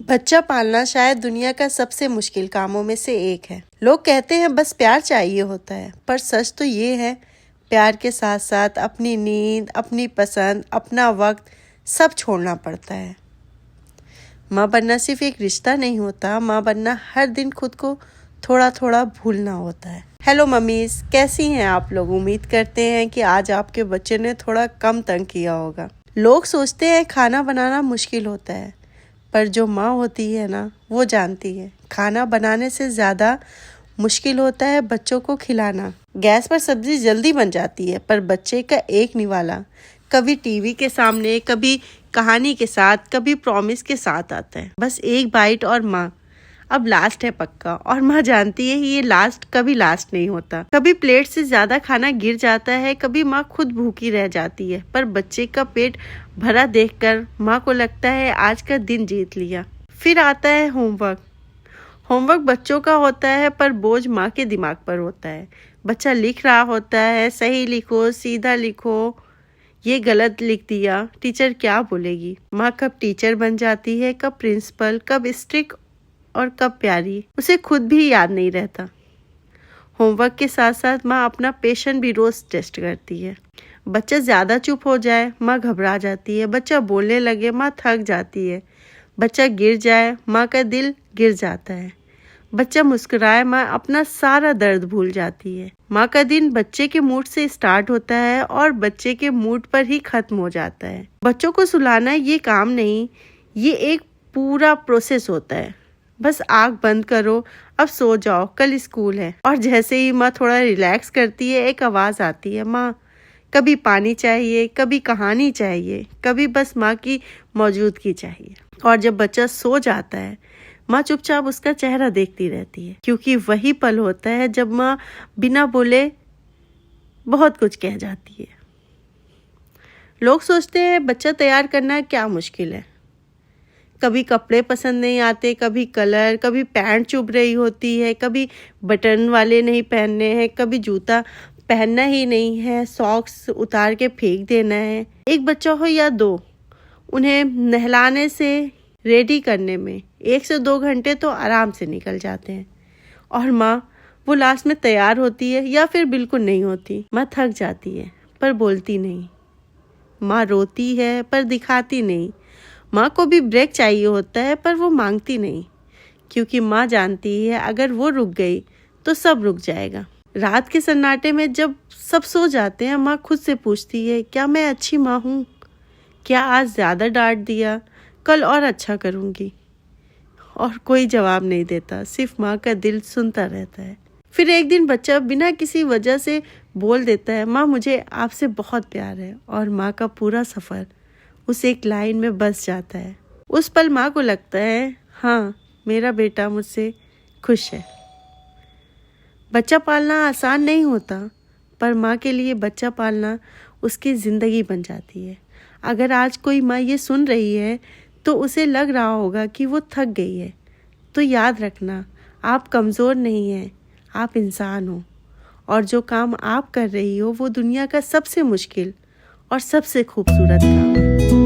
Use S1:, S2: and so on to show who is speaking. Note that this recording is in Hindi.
S1: बच्चा पालना शायद दुनिया का सबसे मुश्किल कामों में से एक है। लोग कहते हैं बस प्यार चाहिए होता है, पर सच तो ये है प्यार के साथ साथ अपनी नींद, अपनी पसंद, अपना वक्त सब छोड़ना पड़ता है। माँ बनना सिर्फ एक रिश्ता नहीं होता, माँ बनना हर दिन खुद को थोड़ा थोड़ा भूलना होता है। हेलो मम्मीज, कैसी हैं आप लोग? उम्मीद करते हैं कि आज आपके बच्चे ने थोड़ा कम तंग किया होगा। लोग सोचते हैं खाना बनाना मुश्किल होता है, पर जो माँ होती है ना, वो जानती है खाना बनाने से ज़्यादा मुश्किल होता है बच्चों को खिलाना। गैस पर सब्जी जल्दी बन जाती है, पर बच्चे का एक निवाला कभी टीवी के सामने, कभी कहानी के साथ, कभी प्रॉमिस के साथ आता है। बस एक बाइट और माँ अब लास्ट है पक्का। और माँ जानती है ये लास्ट कभी लास्ट नहीं होता। कभी प्लेट से ज्यादा खाना गिर जाता है, कभी माँ खुद भूखी रह जाती है, पर बच्चे का पेट भरा देखकर माँ को लगता है आज का दिन जीत लिया। फिर आता है होमवर्क बच्चों का होता है, पर बोझ माँ के दिमाग पर होता है। बच्चा लिख रहा होता है, सही लिखो, सीधा लिखो, ये गलत लिख दिया, टीचर क्या बोलेगी। माँ कब टीचर बन जाती है, कब प्रिंसिपल, कब स्ट्रिक्ट और कब प्यारी, उसे खुद भी याद नहीं रहता। होमवर्क के साथ साथ माँ अपना पेशेंस भी रोज टेस्ट करती है। बच्चा ज्यादा चुप हो जाए, माँ घबरा जाती है। बच्चा बोलने लगे, माँ थक जाती है। बच्चा गिर जाए, माँ का दिल गिर जाता है। बच्चा मुस्कुराए, माँ अपना सारा दर्द भूल जाती है। माँ का दिन बच्चे के मूड से स्टार्ट होता है और बच्चे के मूड पर ही खत्म हो जाता है। बच्चों को सुलाना ये काम नहीं, ये एक पूरा प्रोसेस होता है। बस आँख बंद करो, अब सो जाओ, कल स्कूल है। और जैसे ही माँ थोड़ा रिलैक्स करती है, एक आवाज़ आती है, माँ। कभी पानी चाहिए, कभी कहानी चाहिए, कभी बस माँ की मौजूदगी चाहिए। और जब बच्चा सो जाता है, माँ चुपचाप उसका चेहरा देखती रहती है, क्योंकि वही पल होता है जब माँ बिना बोले बहुत कुछ कह जाती है। लोग सोचते हैं बच्चा तैयार करना क्या मुश्किल है। कभी कपड़े पसंद नहीं आते, कभी कलर, कभी पैंट चुभ रही होती है, कभी बटन वाले नहीं पहनने हैं, कभी जूता पहनना ही नहीं है, सॉक्स उतार के फेंक देना है। एक बच्चा हो या दो, उन्हें नहलाने से रेडी करने में 1 से 2 घंटे तो आराम से निकल जाते हैं। और माँ वो लास्ट में तैयार होती है या फिर बिल्कुल नहीं होती। माँ थक जाती है पर बोलती नहीं। माँ रोती है पर दिखाती नहीं। माँ को भी ब्रेक चाहिए होता है, पर वो मांगती नहीं, क्योंकि माँ जानती है अगर वो रुक गई तो सब रुक जाएगा। रात के सन्नाटे में जब सब सो जाते हैं, माँ खुद से पूछती है, क्या मैं अच्छी माँ हूँ? क्या आज ज़्यादा डांट दिया? कल और अच्छा करूँगी। और कोई जवाब नहीं देता, सिर्फ माँ का दिल सुनता रहता है। फिर एक दिन बच्चा बिना किसी वजह से बोल देता है, माँ मुझे आपसे बहुत प्यार है। और माँ का पूरा सफ़र उस एक लाइन में बस जाता है। उस पल माँ को लगता है, हाँ मेरा बेटा मुझसे खुश है। बच्चा पालना आसान नहीं होता, पर माँ के लिए बच्चा पालना उसकी ज़िंदगी बन जाती है। अगर आज कोई माँ ये सुन रही है तो उसे लग रहा होगा कि वो थक गई है, तो याद रखना, आप कमज़ोर नहीं हैं, आप इंसान हो। और जो काम आप कर रही हो वो दुनिया का सबसे मुश्किल और सबसे खूबसूरत काम है।